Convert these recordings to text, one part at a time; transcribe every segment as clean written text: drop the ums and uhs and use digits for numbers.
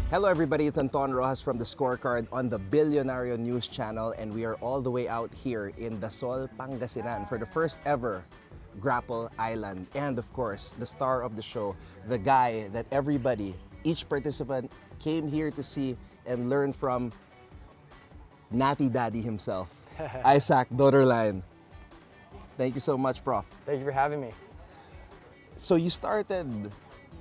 Hello everybody, it's Anton Roxas from the Scorecard on the Bilyonaryo News Channel, and we are all the way out here in Dasol, Pangasinan for the first ever Grapple Island. And of course, the star of the show, the guy that everybody, each participant came here to see and learn from, Natty Daddy himself, Isaac Doederlein. Thank you so much, Prof. Thank you for having me. So you started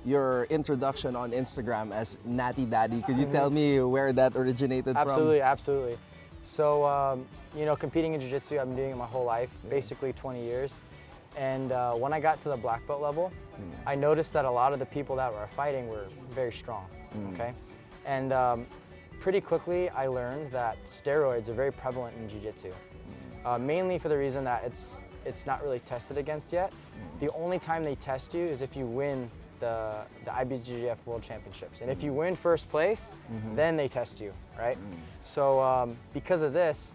your introduction on Instagram as Natty Daddy. Could you tell me where that originated Absolutely, absolutely. So, you know, competing in Jiu-Jitsu, I've been doing it my whole life, basically 20 years. And when I got to the black belt level, I noticed that a lot of the people that were fighting were very strong, okay? And pretty quickly, I learned that steroids are very prevalent in Jiu-Jitsu, mainly for the reason that it's not really tested against yet. The only time they test you is if you win the IBJJF World Championships. And if you win first place, then they test you, right? So because of this,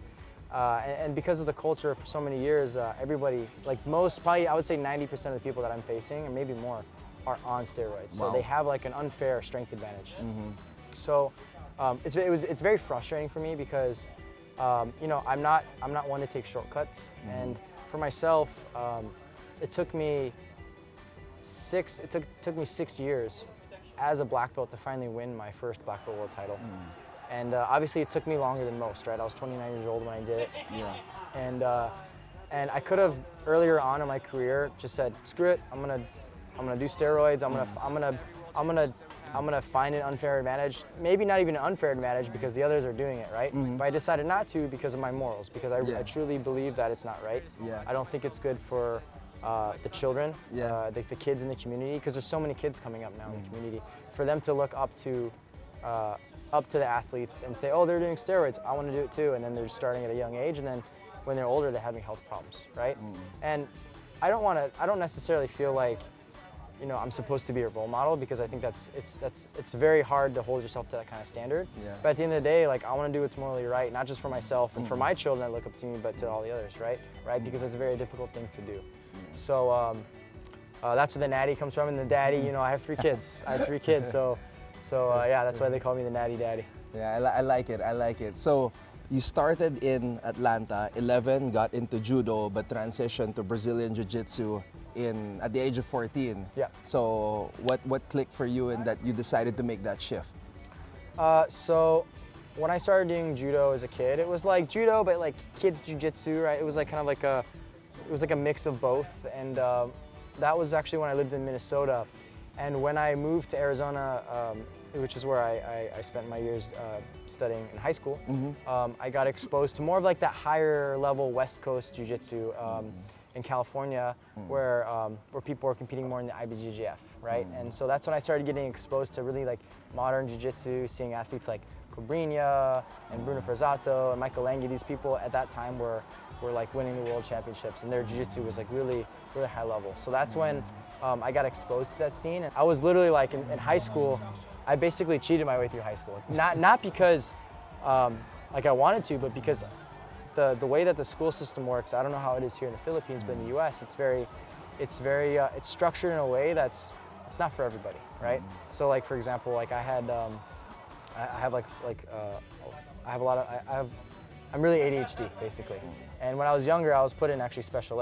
and because of the culture for so many years, everybody, like probably I would say 90% of the people that I'm facing, or maybe more, are on steroids. So they have like an unfair strength advantage. So it's very frustrating for me because, you know, I'm not one to take shortcuts. And for myself, it took me 6 years as a black belt to finally win my first black belt world title. And obviously it took me longer than most, right? I was 29 years old when I did it. Yeah. And I could have earlier on in my career just said, screw it, I'm gonna do steroids. I'm gonna find an unfair advantage. Maybe not even an unfair advantage because the others are doing it, right? But I decided not to because of my morals, because I truly believe that it's not right. I don't think it's good for the children, the kids in the community, because there's so many kids coming up now in the community, for them to look up to the athletes and say, oh, they're doing steroids, I want to do it too, and then they're starting at a young age, and then when they're older, they're having health problems, right? And I don't necessarily feel like, you know, I'm supposed to be a role model, because I think it's very hard to hold yourself to that kind of standard. But at the end of the day, like, I want to do what's morally right, not just for myself and for my children that look up to me, but to all the others, right? Because it's a very difficult thing to do. So that's where the Natty comes from, and the Daddy, you know, I have 3 kids. So yeah, that's why they call me the Natty Daddy. Yeah, I like it, I like it. So you started in Atlanta, 11, got into judo, but transitioned to Brazilian Jiu-Jitsu at the age of 14. Yeah. So what clicked for you and that you decided to make that shift? So when I started doing judo as a kid, it was like judo, but like kids jiu-jitsu, right? It was like kind of like a mix of both. And that was actually when I lived in Minnesota. And when I moved to Arizona, which is where I spent my years studying in high school, I got exposed to more of like that higher level West Coast jiu-jitsu in California, where people were competing more in the IBJJF, right? And so that's when I started getting exposed to really like modern jiu-jitsu, seeing athletes like Cobrinha and Bruno Ferzato and Michael Lange. These people at that time were like winning the world championships, and their jiu-jitsu was like really, really high level. So that's when I got exposed to that scene. And I was literally like in high school, I basically cheated my way through high school. Not because like I wanted to, but because the way that the school system works, I don't know how it is here in the Philippines, but in the US, it's structured in a way it's not for everybody, right? So like, for example, like I'm really ADHD basically. And when I was younger, I was put in actually special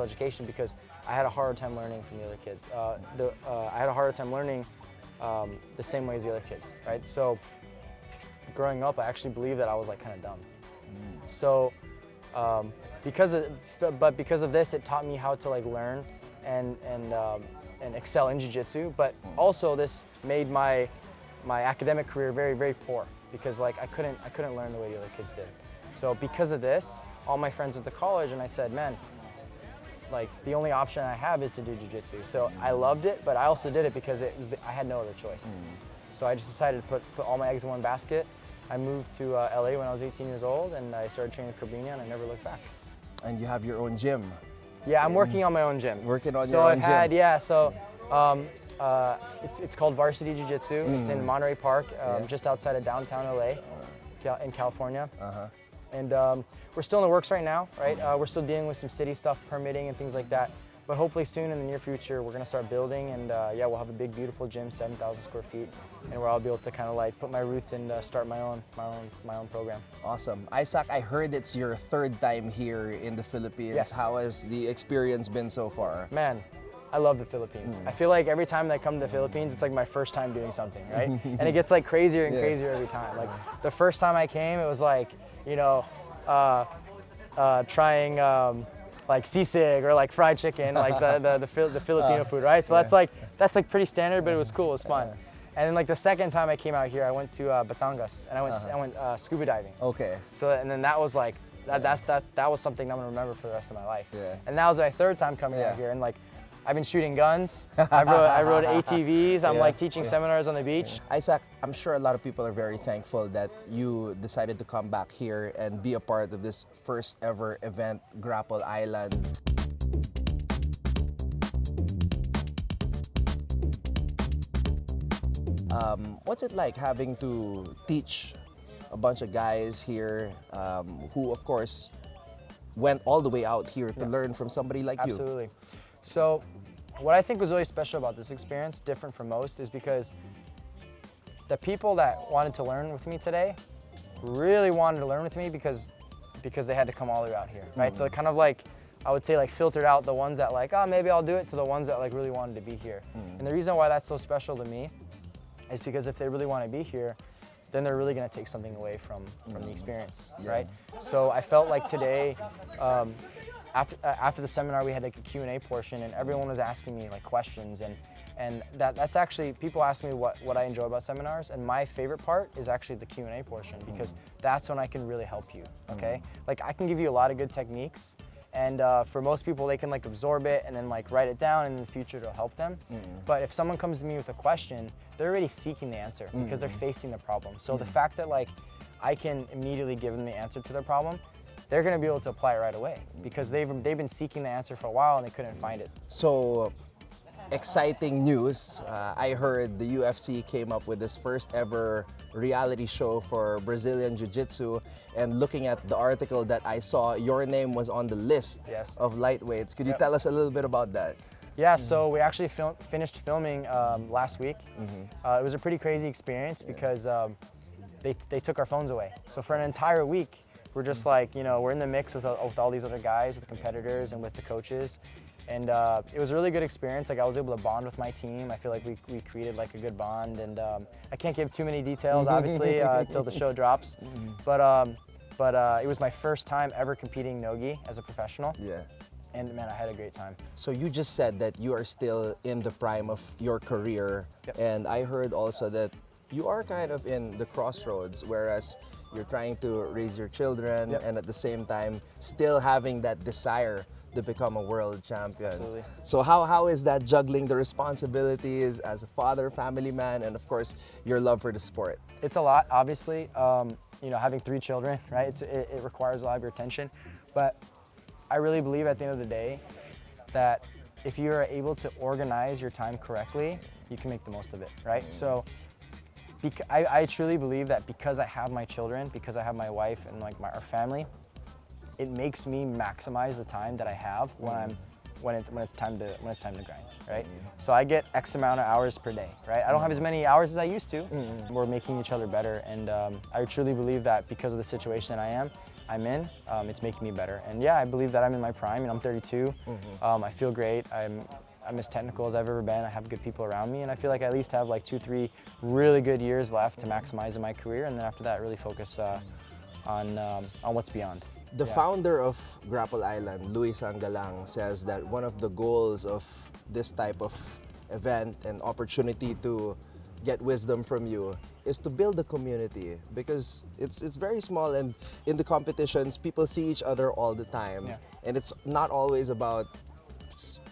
education, because I had a harder time learning from the other kids. I had a harder time learning the same way as the other kids, right? So growing up, I actually believed that I was like kind of dumb. So because of this, it taught me how to like learn and excel in jiu-jitsu. But also this made my academic career very, very poor, because like I couldn't learn the way the other kids did. So because of this, all my friends went to college, and I said, man, like the only option I have is to do jiu-jitsu. So I loved it, but I also did it because I had no other choice. So I just decided to put all my eggs in one basket. I moved to LA when I was 18 years old, and I started training with Cobrinha, and I never looked back. And you have your own gym. Yeah, I'm working on my own gym. Working on your own gym. So it's called Varsity Jiu-Jitsu. It's in Monterey Park, just outside of downtown LA, in California. And we're still in the works right now, right? We're still dealing with some city stuff, permitting and things like that. But hopefully soon in the near future, we're gonna start building, and yeah, we'll have a big, beautiful gym, 7,000 square feet, and where I'll be able to kind of like put my roots and start my own program. Awesome. Isaac, I heard it's your third time here in the Philippines. Yes. How has the experience been so far? Man, I love the Philippines. I feel like every time that I come to the Philippines, it's like my first time doing something, right? And it gets like crazier and crazier every time. Like the first time I came, it was like, you know, trying like sisig or like fried chicken, like the Filipino food, right? So that's like pretty standard, but it was cool, it was fun. And then like the second time I came out here, I went to Batangas and I went scuba diving. Okay. So and then that was like that was something I'm gonna remember for the rest of my life. Yeah. And that was my third time coming out here, and like I've been shooting guns. I rode ATVs. I'm like teaching seminars on the beach. Isaac, I'm sure a lot of people are very thankful that you decided to come back here and be a part of this first ever event, Grapple Island. What's it like having to teach a bunch of guys here who, of course, went all the way out here to learn from somebody like you? Absolutely. So what I think was really special about this experience, different from most, is because the people that wanted to learn with me today really wanted to learn with me because they had to come all the way out here, right? So it kind of like, I would say like filtered out the ones that like, oh, maybe I'll do it, to the ones that like really wanted to be here. And the reason why that's so special to me is because if they really want to be here, then they're really going to take something away from the experience, right? So I felt like today, after the seminar, we had like a Q&A portion, and everyone was asking me like questions, and that's actually, people ask me what I enjoy about seminars, and my favorite part is actually the Q&A portion, because that's when I can really help you, okay? Like I can give you a lot of good techniques, and for most people, they can like absorb it and then like write it down, and in the future it'll help them. But if someone comes to me with a question, they're already seeking the answer because they're facing the problem. So the fact that like I can immediately give them the answer to their problem, they're gonna be able to apply it right away because they've been seeking the answer for a while and they couldn't find it. So, exciting news. I heard the UFC came up with this first ever reality show for Brazilian Jiu-Jitsu, and looking at the article that I saw, your name was on the list of lightweights. Could you tell us a little bit about that? Yeah, so we actually finished filming last week. It was a pretty crazy experience because they took our phones away. So for an entire week, we're just like, you know, we're in the mix with all these other guys, with the competitors and with the coaches. And it was a really good experience. Like I was able to bond with my team. I feel like we created like a good bond, and I can't give too many details, obviously, until the show drops. But it was my first time ever competing no-gi as a professional. Yeah. And man, I had a great time. So you just said that you are still in the prime of your career, and I heard also that you are kind of in the crossroads, whereas you're trying to raise your children and at the same time still having that desire to become a world champion. Absolutely. So how is that juggling the responsibilities as a father, family man, and of course your love for the sport? It's a lot, obviously. You know, having 3 children, right? It requires a lot of your attention, but I really believe at the end of the day that if you are able to organize your time correctly, you can make the most of it, right? So I truly believe that because I have my children, because I have my wife and like our family, it makes me maximize the time that I have when it's time to grind, right? So I get X amount of hours per day, right? I don't have as many hours as I used to. We're making each other better, and I truly believe that because of the situation that I'm in, it's making me better. And yeah, I believe that I'm in my prime, and I'm 32. I feel great. I'm as technical as I've ever been. I have good people around me, and I feel like I at least have like 2-3 really good years left to maximize in my career, and then after that, really focus on what's beyond. The founder of Grapple Island, Luis Angalang, says that one of the goals of this type of event and opportunity to get wisdom from you is to build a community, because it's very small, and in the competitions people see each other all the time, and it's not always about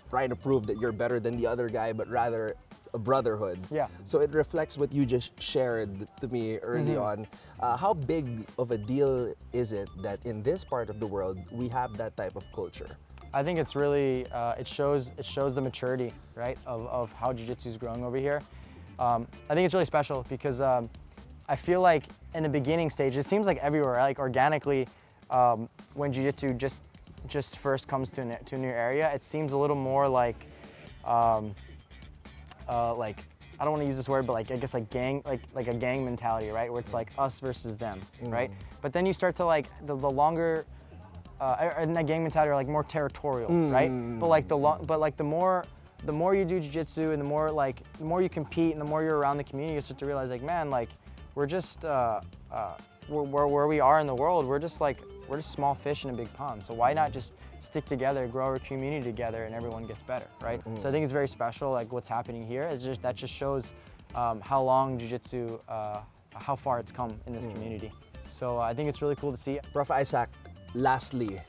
trying to prove that you're better than the other guy, but rather a brotherhood. So it reflects what you just shared to me early on. How big of a deal is it that in this part of the world we have that type of culture? I think it's really, it shows the maturity, right, of how Jiu-Jitsu is growing over here. I think it's really special because I feel like in the beginning stage, it seems like everywhere, like organically, when Jiu-Jitsu just just first comes to a new area, it seems a little more like I don't want to use this word, but like I guess like a gang mentality, right? Where it's like us versus them, right? But then you start to like the longer, and a gang mentality are like more territorial, right? But like the more you do jiu-jitsu and the more you compete and the more you're around the community, you start to realize like, man, like we're just where we are in the world, we're just small fish in a big pond. So why not just stick together, grow our community together, and everyone gets better, right? So I think it's very special, like what's happening here. That just shows how long jiu-jitsu, how far it's come in this community. So I think it's really cool to see. Prof. Isaac, lastly,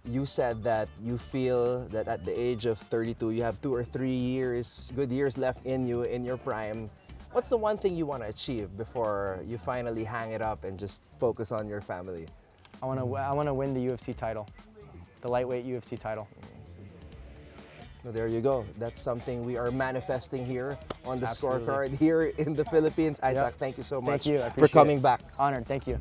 you said that you feel that at the age of 32, you have 2 or 3 good years left in you in your prime. What's the one thing you want to achieve before you finally hang it up and just focus on your family? I want to win the UFC title, the lightweight UFC title. So there you go. That's something we are manifesting here on the Absolutely. Scorecard here in the Philippines. Isaac, Yep. thank you so Thank much you. I for appreciate coming it. back. Honored. Thank you.